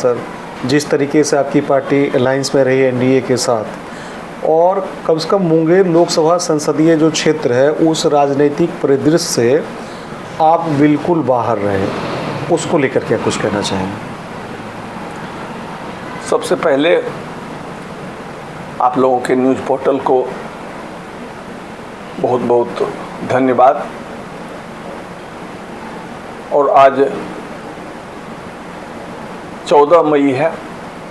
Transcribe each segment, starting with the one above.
Sir, जिस तरीके से आपकी पार्टी अलायंस में रही एनडीए के साथ, और कम से कम मुंगेर लोकसभा संसदीय जो क्षेत्र है उस राजनीतिक परिदृश्य से आप बिल्कुल बाहर रहे, उसको लेकर क्या कुछ कहना चाहेंगे? सबसे पहले आप लोगों के न्यूज़ पोर्टल को बहुत बहुत धन्यवाद। और आज 14 मई है,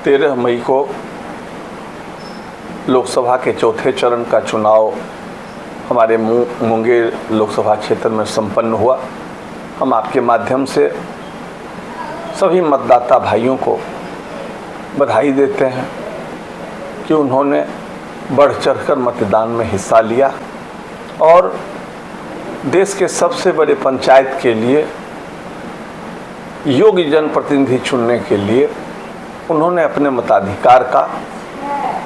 13 मई को लोकसभा के चौथे चरण का चुनाव हमारे मुंगेर लोकसभा क्षेत्र में संपन्न हुआ। हम आपके माध्यम से सभी मतदाता भाइयों को बधाई देते हैं कि उन्होंने बढ़ चढ़कर मतदान में हिस्सा लिया और देश के सबसे बड़े पंचायत के लिए योग्य जनप्रतिनिधि चुनने के लिए उन्होंने अपने मताधिकार का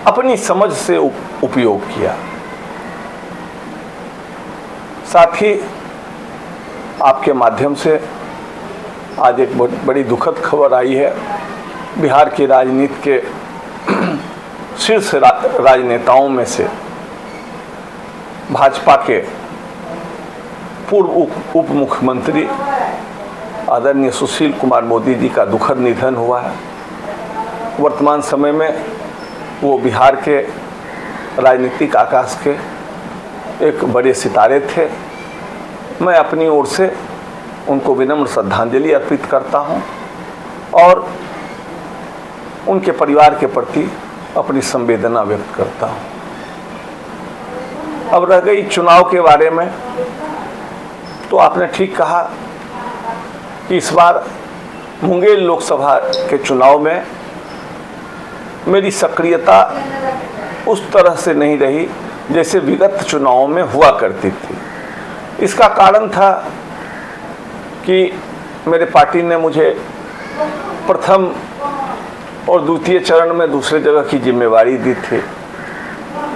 अपनी समझ से उपयोग किया। साथ ही आपके माध्यम से आज एक बड़ी दुखद खबर आई है। बिहार की राजनीति के शीर्ष राजनेताओं में से भाजपा के पूर्व उप मुख्यमंत्री आदरणीय सुशील कुमार मोदी जी का दुखद निधन हुआ है। वर्तमान समय में वो बिहार के राजनीतिक आकाश के एक बड़े सितारे थे। मैं अपनी ओर से उनको विनम्र श्रद्धांजलि अर्पित करता हूं और उनके परिवार के प्रति अपनी संवेदना व्यक्त करता हूं। अब रह गई चुनाव के बारे में, तो आपने ठीक कहा कि इस बार मुंगेर लोकसभा के चुनाव में मेरी सक्रियता उस तरह से नहीं रही जैसे विगत चुनावों में हुआ करती थी। इसका कारण था कि मेरे पार्टी ने मुझे प्रथम और द्वितीय चरण में दूसरे जगह की जिम्मेवारी दी थी।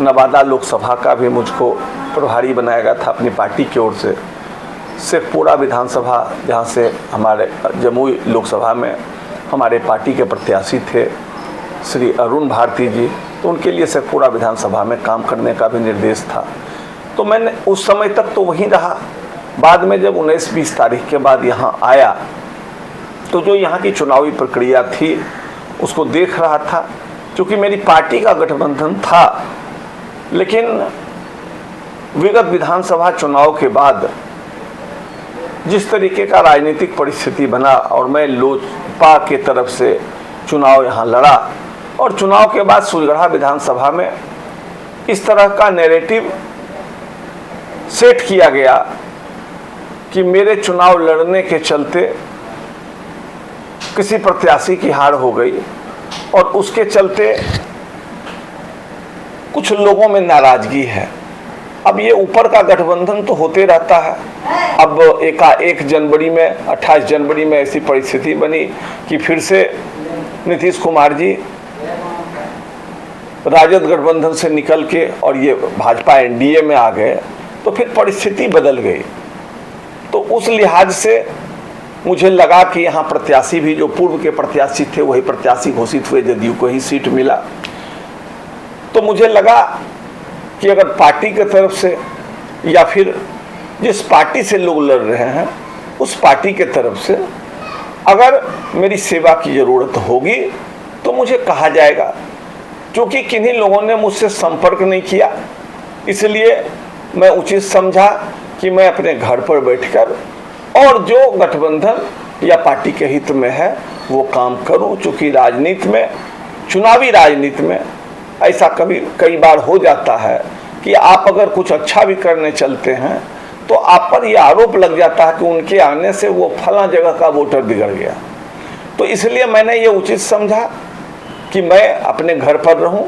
नवादा लोकसभा का भी मुझको प्रभारी बनाया गया था अपनी पार्टी की ओर से। शेखपुरा विधानसभा, जहाँ से हमारे जमुई लोकसभा में हमारे पार्टी के प्रत्याशी थे श्री अरुण भारती जी, तो उनके लिए शेखपुरा विधानसभा में काम करने का भी निर्देश था। तो मैंने उस समय तक तो वहीं रहा। बाद में जब 19-20 तारीख के बाद यहाँ आया तो जो यहाँ की चुनावी प्रक्रिया थी उसको देख रहा था। क्योंकि मेरी पार्टी का गठबंधन था, लेकिन विगत विधानसभा चुनाव के बाद जिस तरीके का राजनीतिक परिस्थिति बना और मैं लोजपा के तरफ से चुनाव यहाँ लड़ा और चुनाव के बाद सुलगढ़ा विधानसभा में इस तरह का नैरेटिव सेट किया गया कि मेरे चुनाव लड़ने के चलते किसी प्रत्याशी की हार हो गई और उसके चलते कुछ लोगों में नाराजगी है। अब ये ऊपर का गठबंधन तो होते रहता है। अब एकाएक जनवरी में 28 जनवरी में ऐसी परिस्थिति बनी कि फिर से नीतीश कुमार जी राजद गठबंधन से निकल के और ये भाजपा एनडीए में आ गए, तो फिर परिस्थिति बदल गई। तो उस लिहाज से मुझे लगा कि यहाँ प्रत्याशी भी जो पूर्व के प्रत्याशी थे वही प्रत्याशी घोषित हुए, जदयू को ही सीट मिला। तो मुझे लगा कि अगर पार्टी की तरफ से या फिर जिस पार्टी से लोग लड़ रहे हैं उस पार्टी के तरफ से अगर मेरी सेवा की ज़रूरत होगी तो मुझे कहा जाएगा। क्योंकि किन्हीं लोगों ने मुझसे संपर्क नहीं किया, इसलिए मैं उचित समझा कि मैं अपने घर पर बैठकर और जो गठबंधन या पार्टी के हित में है वो काम करूं। चूँकि राजनीति में, चुनावी राजनीति में ऐसा कई बार हो जाता है कि आप अगर कुछ अच्छा भी करने चलते हैं तो आप पर यह आरोप लग जाता है कि उनके आने से वो फला जगह का वोटर बिगड़ गया। तो इसलिए मैंने ये उचित समझा कि मैं अपने घर पर रहूं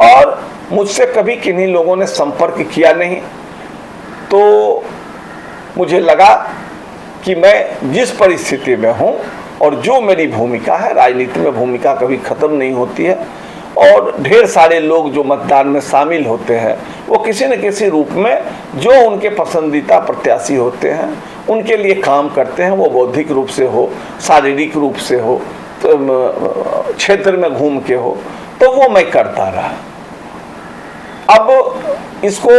और मुझसे कभी किन्हीं लोगों ने संपर्क किया नहीं। तो मुझे लगा कि मैं जिस परिस्थिति में हूं और जो मेरी भूमिका है, राजनीति में भूमिका कभी ख़त्म नहीं होती है और ढेर सारे लोग जो मतदान में शामिल होते हैं वो किसी न किसी रूप में जो उनके पसंदीदा प्रत्याशी होते हैं उनके लिए काम करते हैं। वो बौद्धिक रूप से हो, शारीरिक रूप से हो, क्षेत्र में घूम के हो, तो वो मैं करता रहा। अब इसको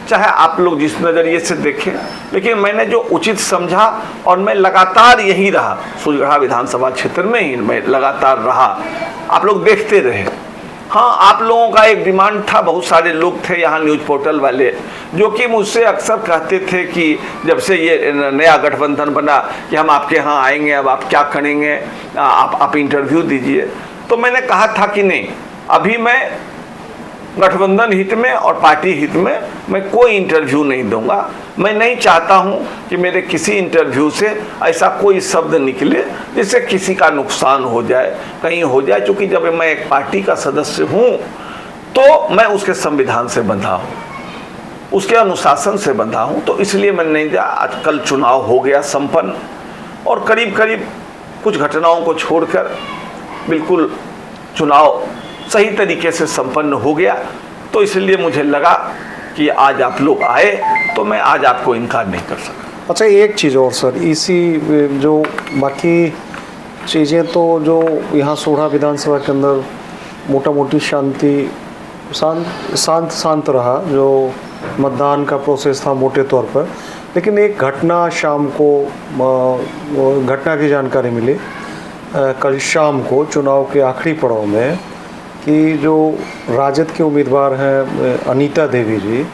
चाहे आप लोग जिस नज़रिए से देखें, लेकिन मैंने जो उचित समझा और मैं लगातार यही रहा, सूर्यगढ़ा विधानसभा क्षेत्र में ही मैं लगातार रहा, आप लोग देखते रहे। हाँ, आप लोगों का एक डिमांड था, बहुत सारे लोग थे यहाँ न्यूज़ पोर्टल वाले जो कि मुझसे अक्सर कहते थे कि जब से ये नया गठबंधन बना कि हम आपके यहाँ आएंगे, अब आप क्या करेंगे, आप इंटरव्यू दीजिए। तो मैंने कहा था कि नहीं, अभी मैं गठबंधन हित में और पार्टी हित में मैं कोई इंटरव्यू नहीं दूंगा। मैं नहीं चाहता हूं कि मेरे किसी इंटरव्यू से ऐसा कोई शब्द निकले जिससे किसी का नुकसान हो जाए, कहीं हो जाए, क्योंकि जब मैं एक पार्टी का सदस्य हूं तो मैं उसके संविधान से बंधा हूं, उसके अनुशासन से बंधा हूं। तो इसलिए मैंने नहीं दिया। आज कल चुनाव हो गया संपन्न और करीब करीब कुछ घटनाओं को छोड़कर बिल्कुल चुनाव सही तरीके से संपन्न हो गया। तो इसलिए मुझे लगा कि आज आप लोग आए तो मैं आज आपको इनकार नहीं कर सका। अच्छा, एक चीज़ और सर, इसी जो बाकी चीज़ें तो जो यहाँ सोढ़ा विधानसभा के अंदर मोटा मोटी शांत रहा, जो मतदान का प्रोसेस था मोटे तौर पर, लेकिन एक घटना शाम को घटना की जानकारी मिली कल शाम को चुनाव के आखिरी पड़ाव में कि जो राजद के उम्मीदवार हैं अनीता देवी जी,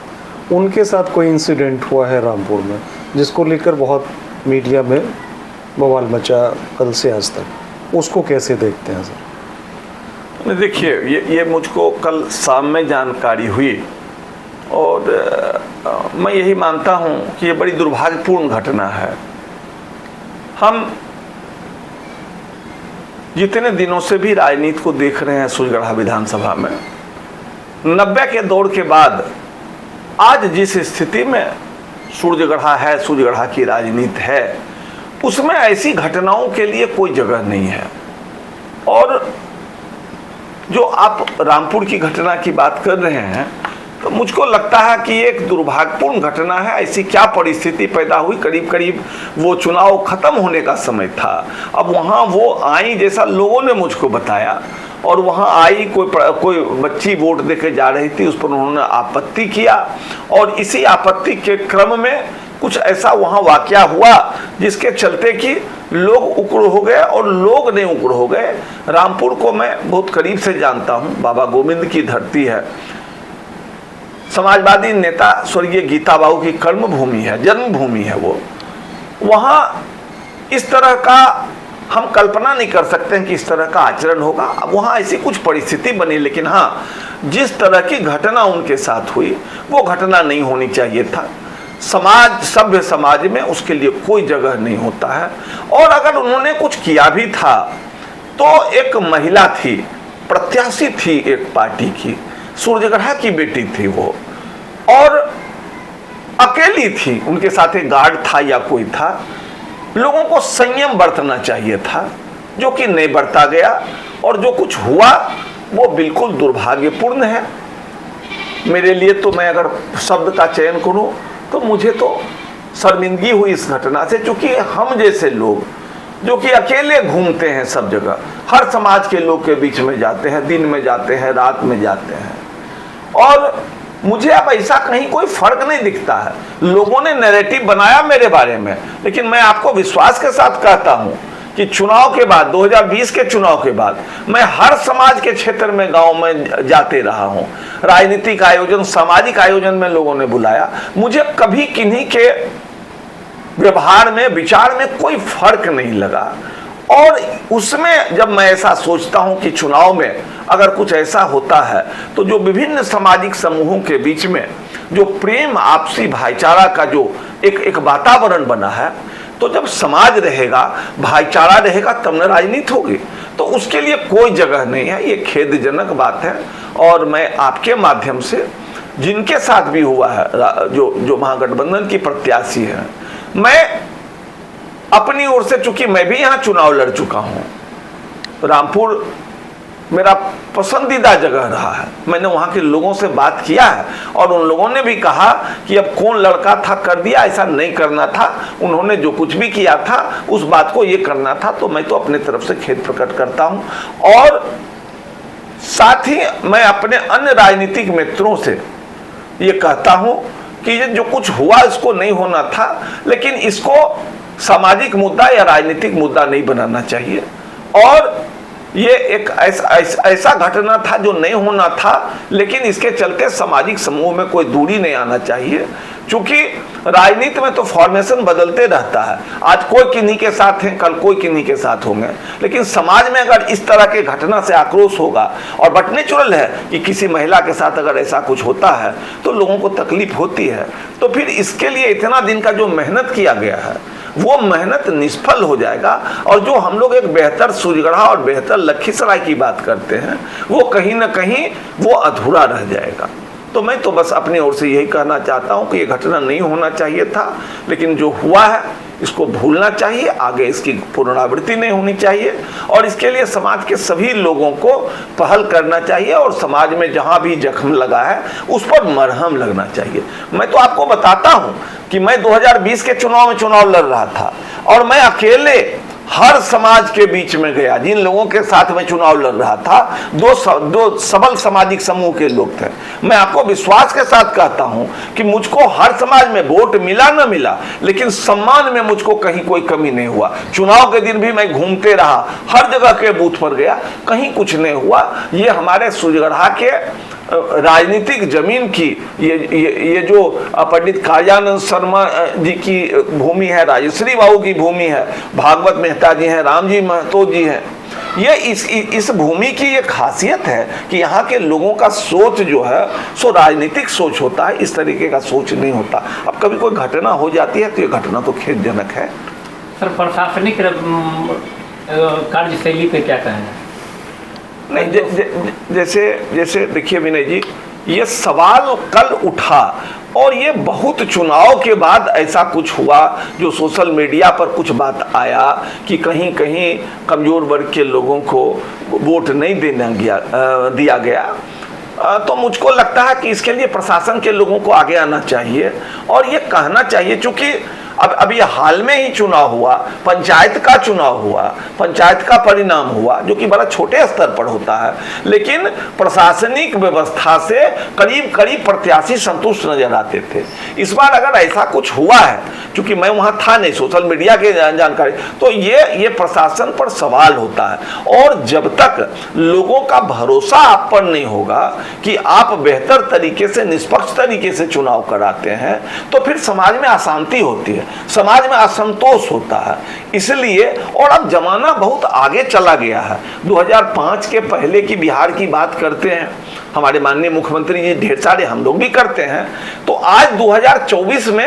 उनके साथ कोई इंसिडेंट हुआ है रामपुर में, जिसको लेकर बहुत मीडिया में बवाल मचा कल से आज तक। उसको कैसे देखते हैं सर? देखिए, ये मुझको कल शाम में जानकारी हुई और मैं यही मानता हूँ कि ये बड़ी दुर्भाग्यपूर्ण घटना है। हम जितने दिनों से भी राजनीति को देख रहे हैं सूर्यगढ़ा विधानसभा में, 90 के दौर के बाद आज जिस स्थिति में सूर्यगढ़ा है, सूर्यगढ़ा की राजनीति है, उसमें ऐसी घटनाओं के लिए कोई जगह नहीं है। और जो आप रामपुर की घटना की बात कर रहे हैं, तो मुझको लगता है कि एक दुर्भाग्यपूर्ण घटना है। ऐसी क्या परिस्थिति पैदा हुई, करीब करीब वो चुनाव खत्म होने का समय था, अब वहाँ वो आई जैसा लोगों ने मुझको बताया, और वहाँ आई कोई बच्ची वोट देके जा रही थी, उस पर उन्होंने आपत्ति किया, और इसी आपत्ति के क्रम में कुछ ऐसा वहाँ वाकया हुआ जिसके चलते कि लोग उग्र हो गए, और लोग नहीं उग्र हो गए। रामपुर को मैं बहुत करीब से जानता हूँ, बाबा गोविंद की धरती है, समाजवादी नेता स्वर्गीय गीता बाबू की कर्म भूमि है, जन्मभूमि है वो। वहाँ इस तरह का हम कल्पना नहीं कर सकते हैं कि इस तरह का आचरण होगा। अब वहाँ ऐसी कुछ परिस्थिति बनी, लेकिन हाँ, जिस तरह की घटना उनके साथ हुई वो घटना नहीं होनी चाहिए था। समाज, सभ्य समाज में उसके लिए कोई जगह नहीं होता है। और अगर उन्होंने कुछ किया भी था तो एक महिला थी, प्रत्याशी थी एक पार्टी की, सूर्यगढ़ा की बेटी थी वो, और अकेली थी, उनके साथ एक गार्ड था या कोई था। लोगों को संयम बरतना चाहिए था, जो कि नहीं बरता गया, और जो कुछ हुआ वो बिल्कुल दुर्भाग्यपूर्ण है। मेरे लिए तो, मैं अगर शब्द का चयन करूं तो मुझे तो शर्मिंदगी हुई इस घटना से, क्योंकि हम जैसे लोग जो कि अकेले घूमते हैं सब जगह, हर समाज के लोग के बीच में जाते हैं, दिन में जाते हैं, रात में जाते हैं, और मुझे अब ऐसा कहीं कोई फर्क नहीं दिखता है। लोगों ने नैरेटिव बनाया मेरे बारे में, लेकिन मैं आपको विश्वास के साथ कहता हूं कि चुनाव के बाद, 2020 के चुनाव के बाद, मैं हर समाज के क्षेत्र में, गांव में जाते रहा हूं। राजनीतिक आयोजन, सामाजिक आयोजन में लोगों ने बुलाया, मुझे कभी किन्हीं के व्यवहार में, विचार में कोई फर्क नहीं लगा। और उसमें जब मैं ऐसा सोचता हूं कि चुनाव में अगर कुछ ऐसा होता है तो जो विभिन्न सामाजिक समूहों के बीच में जो प्रेम, आपसी भाईचारा का जो एक वातावरण बना है, तो जब समाज रहेगा, भाईचारा रहेगा, तब न राजनीति होगी। तो उसके लिए कोई जगह नहीं है, ये खेदजनक बात है। और मैं आपके माध्यम से जिनके साथ भी हुआ है, जो महागठबंधन की प्रत्याशी है, मैं अपनी ओर से, चूंकि मैं भी यहाँ चुनाव लड़ चुका हूँ, रामपुर मेरा पसंदीदा जगह रहा है। मैंने वहाँ के लोगों से बात किया है और उन लोगों ने भी कहा कि अब कौन लड़का था कर दिया, ऐसा नहीं करना था, उन्होंने जो कुछ भी किया था उस बात को ये करना था। तो मैं तो अपने तरफ से खेद प्रकट करता हूँ और साथ ही मैं अपने अन्य राजनीतिक मित्रों से ये कहता हूँ कि ये जो कुछ हुआ इसको नहीं होना था, लेकिन इसको सामाजिक मुद्दा या राजनीतिक मुद्दा नहीं बनाना चाहिए। और ये एक ऐसा घटना था जो नहीं होना था, लेकिन इसके चलते सामाजिक समूह में कोई दूरी नहीं आना चाहिए। क्योंकि राजनीति में तो फॉर्मेशन बदलते रहता है, आज कोई किन्हीं के साथ हैं, कल कोई किन्हीं के साथ होंगे, लेकिन समाज में अगर इस तरह के घटना से आक्रोश होगा और बट नेचुरल है कि किसी महिला के साथ अगर ऐसा कुछ होता है तो लोगों को तकलीफ होती है। तो फिर इसके लिए इतना दिन का जो मेहनत किया गया है वो मेहनत निष्फल हो जाएगा और जो हम लोग एक बेहतर सूर्यगढ़ा और बेहतर लखीसराय की बात करते हैं वो कहीं ना कहीं वो अधूरा रह जाएगा। तो मैं तो बस अपनी ओर से यही कहना चाहता हूँ कि ये घटना नहीं होना चाहिए था, लेकिन जो हुआ है इसको भूलना चाहिए, आगे इसकी पुनरावृत्ति नहीं होनी चाहिए और इसके लिए समाज के सभी लोगों को पहल करना चाहिए और समाज में जहाँ भी जख्म लगा है उस पर मरहम लगना चाहिए। मैं तो आपको बताता हूँ कि मैं 2020 के चुनाव में चुनाव लड़ रहा था और मैं अकेले हर समाज के बीच में गया। जिन लोगों के साथ में चुनाव लड़ रहा था दो सबल सामाजिक समूह के लोग थे। मैं आपको विश्वास के साथ कहता हूं कि मुझको हर समाज में वोट मिला न मिला, लेकिन सम्मान में मुझको कहीं कोई कमी नहीं हुआ। चुनाव के दिन भी मैं घूमते रहा, हर जगह के बूथ पर गया, कहीं कुछ नहीं हुआ। ये हमारे सूर्यगढ़ा के राजनीतिक जमीन की ये जो पंडित कालियानंद शर्मा जी की भूमि है, राजश्री बाबू की भूमि है, भागवत मेहता जी हैं, राम जी महतो जी हैं, ये इस भूमि की ये खासियत है कि यहाँ के लोगों का सोच जो है सो राजनीतिक सोच होता है, इस तरीके का सोच नहीं होता। अब कभी कोई घटना हो जाती है तो ये घटना तो खेदजनक है। सर, प्रशासनिक कार्यशैली पे क्या कहना? नहीं, जैसे देखिए विनय जी, ये सवाल कल उठा और ये बहुत चुनाव के बाद ऐसा कुछ हुआ जो सोशल मीडिया पर कुछ बात आया कि कहीं कहीं कमज़ोर वर्ग के लोगों को वोट नहीं दिया गया। तो मुझको लगता है कि इसके लिए प्रशासन के लोगों को आगे आना चाहिए और ये कहना चाहिए, चूँकि अब ये हाल में ही चुनाव हुआ, पंचायत का चुनाव हुआ, पंचायत का परिणाम हुआ जो कि बड़ा छोटे स्तर पर होता है, लेकिन प्रशासनिक व्यवस्था से करीब करीब प्रत्याशी संतुष्ट नजर आते थे। इस बार अगर ऐसा कुछ हुआ है, क्योंकि मैं वहाँ था नहीं, सोशल मीडिया के जानकारी, तो ये प्रशासन पर सवाल होता है। और जब तक लोगों का भरोसा आप पर नहीं होगा कि आप बेहतर तरीके से, निष्पक्ष तरीके से चुनाव कराते हैं, तो फिर समाज में अशांति होती है, समाज में असंतोष होता है। इसलिए, और अब जमाना बहुत आगे चला गया है। 2005 के पहले की बिहार की बात करते हैं हमारे माननीय मुख्यमंत्री जी, ढेर सारे हम लोग भी करते हैं। तो आज 2024 में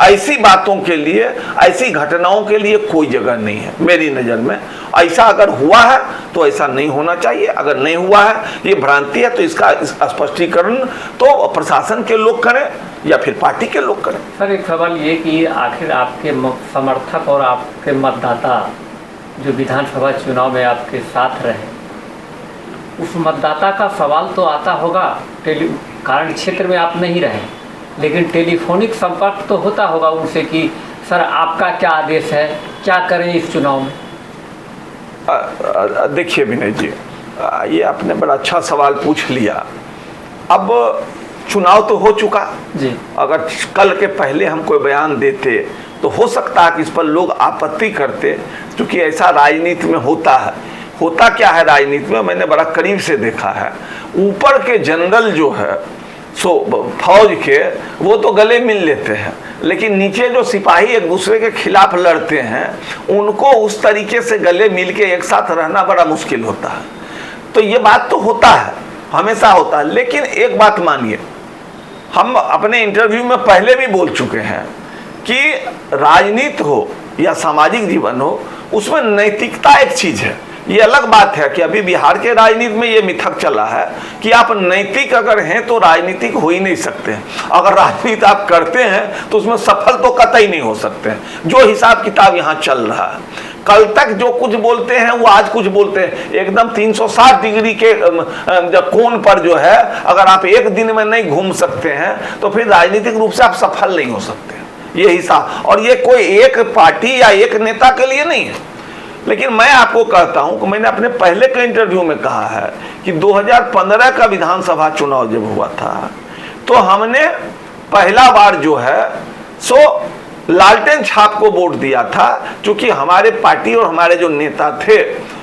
ऐसी बातों के लिए, ऐसी घटनाओं के लिए कोई जगह नहीं है मेरी नज़र में। ऐसा अगर हुआ है तो ऐसा नहीं होना चाहिए, अगर नहीं हुआ है, ये भ्रांति है, तो इसका स्पष्टीकरण तो प्रशासन के लोग करें या फिर पार्टी के लोग करें। सर, एक सवाल ये कि आखिर आपके समर्थक और आपके मतदाता जो विधानसभा चुनाव में आपके साथ रहे, उस मतदाता का सवाल तो आता होगा, कारण क्षेत्र में आप नहीं रहे, लेकिन टेलीफोनिक संपर्क तो होता होगा उनसे कि सर आपका क्या आदेश है, क्या करें इस चुनाव में? देखिए विनय जी, ये आपने बड़ा अच्छा सवाल पूछ लिया। अब चुनाव तो हो चुका जी, अगर कल के पहले हम कोई बयान देते तो हो सकता है कि इस पर लोग आपत्ति करते, क्योंकि ऐसा राजनीति में होता है। होता क्या है राजनीति में, मैंने बड़ा करीब से देखा है, ऊपर के जनरल जो है सो फौज के, वो तो गले मिल लेते हैं, लेकिन नीचे जो सिपाही एक दूसरे के खिलाफ लड़ते हैं उनको उस तरीके से गले मिल के एक साथ रहना बड़ा मुश्किल होता है। तो ये बात तो होता है, हमेशा होता है। लेकिन एक बात मानिए, हम अपने इंटरव्यू में पहले भी बोल चुके हैं कि राजनीति हो या सामाजिक जीवन हो, उसमें नैतिकता एक चीज़ है। ये अलग बात है कि अभी बिहार के राजनीति में ये मिथक चला है कि आप नैतिक अगर हैं तो राजनीतिक हो ही नहीं सकते, अगर राजनीति आप करते हैं तो उसमें सफल तो कतई नहीं हो सकते हैं। जो हिसाब किताब यहाँ चल रहा है, कल तक जो कुछ बोलते हैं वो आज कुछ बोलते हैं, एकदम 360 डिग्री के कोण पर जो है, अगर आप एक दिन में नहीं घूम सकते हैं तो फिर राजनीतिक रूप से आप सफल नहीं हो सकते। ये हिसाब, और ये कोई एक पार्टी या एक नेता के लिए नहीं है। लेकिन मैं आपको कहता हूं कि मैंने अपने पहले के इंटरव्यू में कहा है कि 2015 का विधानसभा चुनाव जब हुआ था तो हमने पहला बार जो है सो लालटेन छाप को वोट दिया था, क्योंकि हमारे पार्टी और हमारे जो नेता थे,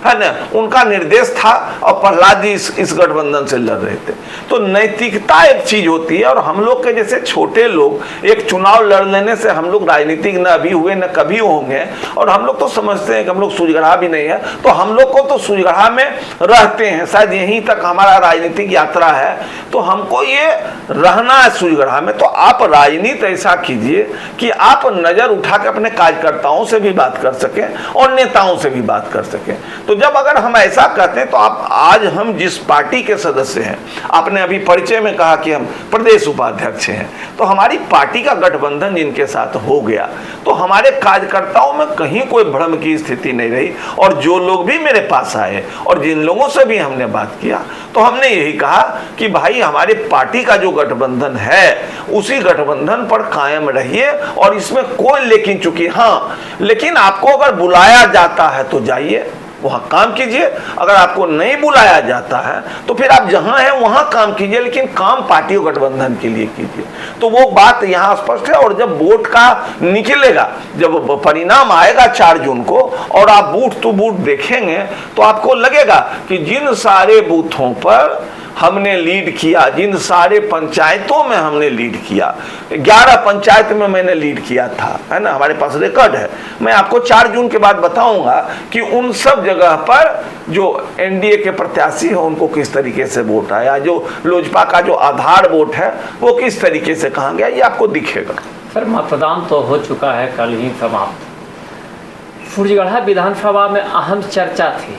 है ना, उनका निर्देश था और प्रहलाद जी इस गठबंधन से लड़ रहे थे। तो नैतिकता एक चीज होती है, और हम लोग के जैसे छोटे लोग एक चुनाव लड़ लेने से हम लोग राजनीतिक न अभी हुए न कभी होंगे, और हम लोग तो समझते हैं कि हम लोग सूझगढ़ा भी नहीं है, तो हम लोग को तो सूझगढ़ा में रहते हैं, शायद यहीं तक हमारा राजनीतिक यात्रा है, तो हमको ये रहना है सूझगढ़ा में। तो आप राजनीति ऐसा कीजिए कि आप नजर उठा के अपने कार्यकर्ताओं से भी बात कर सकें और नेताओं से भी बात कर सकें। तो जब अगर हम ऐसा कहते हैं तो आप आज हम जिस पार्टी के सदस्य हैं, आपने अभी परिचय में कहा कि हम प्रदेश उपाध्यक्ष हैं, तो हमारी पार्टी का गठबंधन जिनके साथ हो गया तो हमारे कार्यकर्ताओं में कहीं कोई भ्रम की स्थिति नहीं रही। और जो लोग भी मेरे पास आए और जिन लोगों से भी हमने बात किया तो हमने यही कहा कि भाई हमारे पार्टी का जो गठबंधन है उसी गठबंधन पर कायम रहिए, और इसमें कोई लेकिन चूंकि हाँ, लेकिन आपको अगर बुलाया जाता है तो जाइए वहां काम कीजिए, अगर आपको नहीं बुलाया जाता है तो फिर आप जहां हैं वहां काम कीजिए, लेकिन काम पार्टी और गठबंधन के लिए कीजिए। तो वो बात यहां स्पष्ट है। और जब वोट का निकलेगा, जब परिणाम आएगा 4 जून को और आप बूथ टू बूथ देखेंगे तो आपको लगेगा कि जिन सारे बूथों पर हमने लीड किया, जिन सारे पंचायतों में हमने लीड किया, 11 पंचायत में मैंने लीड किया था, है ना, हमारे पास रिकॉर्ड है। मैं आपको 4 जून के बाद बताऊंगा कि उन सब जगह पर जो एनडीए के प्रत्याशी हैं उनको किस तरीके से वोट आया, जो लोजपा का जो आधार वोट है वो किस तरीके से कहाँ गया, ये आपको दिखेगा। सर, मतदान तो हो चुका है, कल ही समाप्त। फुर्जगढ़ा विधानसभा में अहम चर्चा थी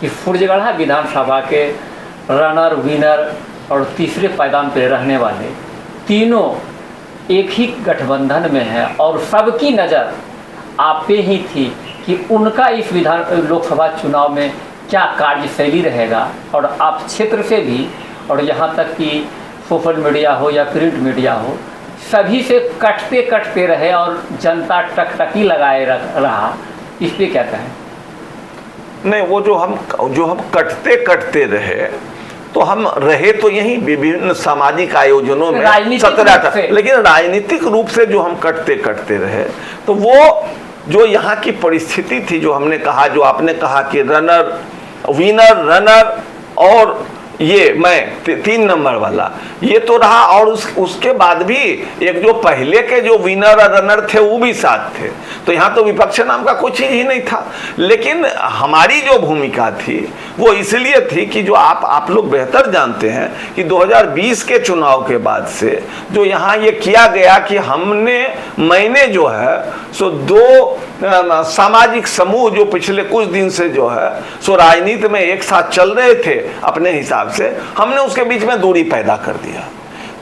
कि फुर्जगढ़ा विधानसभा के रनर, विनर और तीसरे पायदान पर रहने वाले तीनों एक ही गठबंधन में हैं, और सबकी नज़र आप पे ही थी कि उनका इस लोकसभा चुनाव में क्या कार्यशैली रहेगा। और आप क्षेत्र से भी, और यहाँ तक कि सोशल मीडिया हो या प्रिंट मीडिया हो, सभी से कटते कटते रहे और जनता टकटकी लगाए रहा। इस पर क्या कहें? नहीं, वो जो हम कटते कटते रहे तो हम रहे तो यही विभिन्न सामाजिक आयोजनों में 17 था, लेकिन राजनीतिक रूप से जो हम कटते कटते रहे तो वो जो यहाँ की परिस्थिति थी, जो हमने कहा, जो आपने कहा कि रनर, विनर, रनर और ये मैं 3 नंबर वाला, ये तो रहा। और उसके बाद भी एक जो पहले के जो विनर और रनर थे वो भी साथ थे, तो यहाँ तो विपक्ष नाम का कोई चीज ही नहीं था। लेकिन हमारी जो भूमिका थी वो इसलिए थी कि जो आप लोग बेहतर जानते हैं कि 2020 के चुनाव के बाद से जो यहाँ ये किया गया कि मैंने जो है सो 2 सामाजिक समूह जो पिछले कुछ दिन से जो है सो राजनीति में एक साथ चल रहे थे अपने हिसाब से, हमने उसके बीच में दूरी पैदा कर दिया।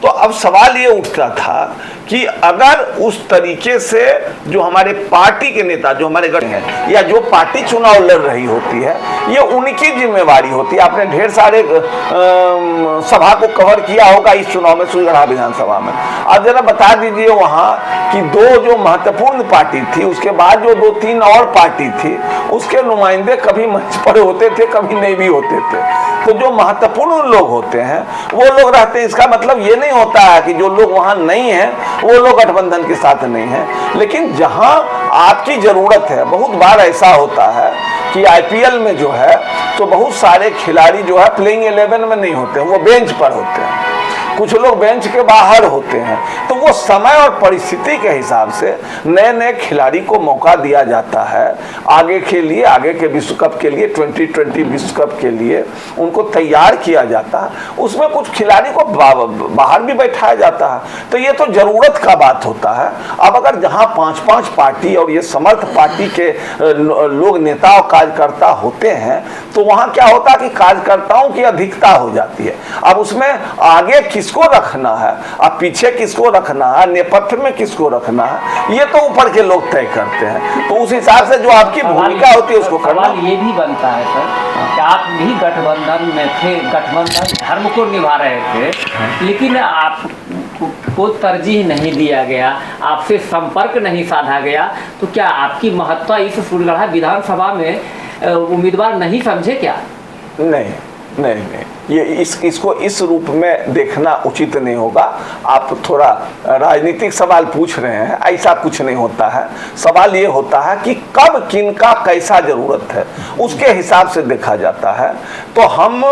तो अब सवाल ये उठता था कि अगर उस तरीके से जो हमारे पार्टी के नेता, जो हमारे गठ हैं या जो पार्टी चुनाव लड़ रही होती है, ये उनकी जिम्मेवारी होती है। आपने ढेर सारे सभा को कवर किया होगा इस चुनाव में, सूर्यगढ़ा विधानसभा में। अब जरा बता दीजिए वहाँ कि 2 जो महत्वपूर्ण पार्टी थी, उसके बाद जो 2-3 और पार्टी थी, उसके नुमाइंदे कभी मंच पर होते थे, कभी नहीं भी होते थे। तो जो महत्वपूर्ण लोग होते हैं वो लोग रहते हैं। इसका मतलब ये नहीं होता है कि जो लोग वहाँ नहीं हैं वो लोग गठबंधन के साथ नहीं हैं। लेकिन जहां आपकी जरूरत है, बहुत बार ऐसा होता है कि आईपीएल में जो है तो बहुत सारे खिलाड़ी जो है प्लेइंग 11 में नहीं होते हैं, वो बेंच पर होते हैं। कुछ लोग बेंच के बाहर होते हैं। तो वो समय और परिस्थिति के हिसाब से नए नए खिलाड़ी को मौका दिया जाता है आगे के लिए, आगे के विश्व कप के लिए, 2020 विश्व कप के लिए उनको तैयार किया जाता है। उसमें कुछ खिलाड़ी को बाहर भी बैठाया जाता है। तो ये तो जरूरत का बात होता है। अब अगर जहां 5-5 पार्टी और ये समर्थ पार्टी के लोग नेता और कार्यकर्ता होते हैं तो वहां क्या होता है कि कार्यकर्ताओं की अधिकता हो जाती है। अब उसमें आगे किसको रखना है, अब पीछे किसको रखना है, नेपथ्य में किसको रखना है, ये तो ऊपर के लोग तय करते हैं। तो उस हिसाब से जो आपकी भूमिका होती है उसको करना। सवाल ये भी बनता है सर कि आप भी गठबंधन में थे, गठबंधन धर्म को निभा रहे थे, लेकिन आपको तरजीह नहीं दिया गया, आपसे संपर्क नहीं साधा गया, तो क्या आपकी महत्ता इस फूलगढ़ा विधानसभा में उम्मीदवार नहीं समझे क्या? नहीं नहीं नहीं, ये इसको इस रूप में देखना उचित नहीं होगा। आप थोड़ा राजनीतिक सवाल पूछ रहे हैं, ऐसा कुछ नहीं होता है। सवाल ये होता है कि कब किनका कैसा जरूरत है उसके हिसाब से देखा जाता है। तो हम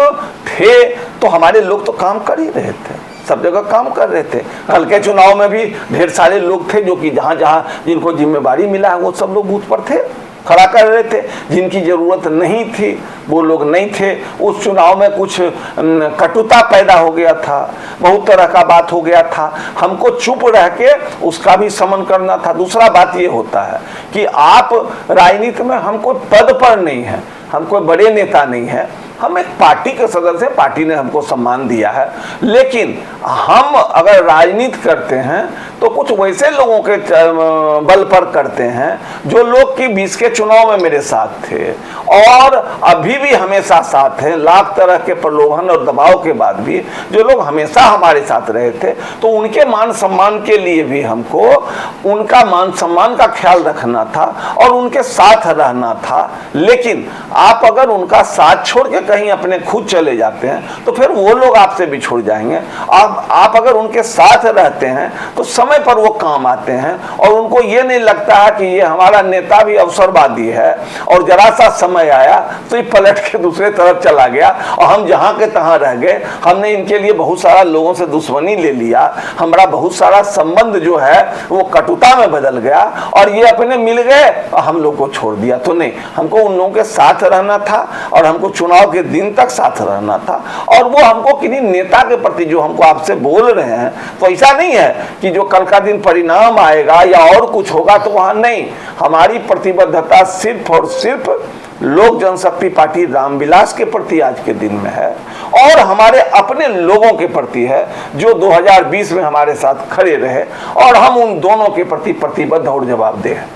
थे तो हमारे लोग तो काम कर ही रहे थे, सब जगह काम कर रहे थे। कल के चुनाव में भी ढेर सारे लोग थे जो कि जहाँ जहाँ जिनको जिम्मेदारी मिला है वो सब लोग बूथ पर थे, खड़ा कर रहे थे। जिनकी जरूरत नहीं थी वो लोग नहीं थे। उस चुनाव में कुछ कटुता पैदा हो गया था, बहुत तरह का बात हो गया था, हमको चुप रह के उसका भी समन करना था। दूसरा बात ये होता है कि आप राजनीति में हमको पद पर नहीं है, हम कोई बड़े नेता नहीं है, हम एक पार्टी के सदस्य हैं, पार्टी ने हमको सम्मान दिया है। लेकिन हम अगर राजनीति करते हैं तो कुछ वैसे लोगों के बल पर करते हैं जो लोग कि 20 के चुनाव में मेरे साथ थे और अभी भी हमेशा साथ हैं। लाख तरह के प्रलोभन और दबाव के बाद भी जो लोग हमेशा हमारे साथ रहे थे, तो उनके मान सम्मान के लिए भी हमको उनका मान सम्मान का ख्याल रखना था और उनके साथ रहना था। लेकिन आप अगर उनका साथ छोड़ के कहीं अपने खुद चले जाते हैं तो फिर वो लोग आपसे बिछुड़ जाएंगे। आप अगर उनके साथ रहते हैं तो समय पर वो काम आते हैं और उनको ये नहीं लगता है कि ये हमारा नेता भी अवसरवादी है और जरा सा समय आया तो ये पलट के दूसरे तरफ चला गया और हम जहां के तहां रह गए। हमने इनके लिए बहुत सारा लोगों से दुश्मनी ले लिया, हमारा बहुत सारा संबंध जो है वो कटुता में बदल गया और ये अपने मिल गए और हम लोग को छोड़ दिया। तो नहीं, हमको उन लोगों के साथ रहना था और हमको चुनाव के दिन तक साथ रहना था। और वो हमको किन्हीं नेता के प्रति जो हमको आपसे बोल रहे हैं तो ऐसा नहीं है कि जो कल का दिन परिणाम आएगा या और कुछ होगा तो वहां नहीं। हमारी प्रतिबद्धता सिर्फ और सिर्फ लोक जनशक्ति पार्टी रामविलास के प्रति आज के दिन में है और हमारे अपने लोगों के प्रति है जो 2020 में हमारे साथ खड़े रहे और हम उन दोनों के प्रति प्रतिबद्ध और जवाबदेह हैं।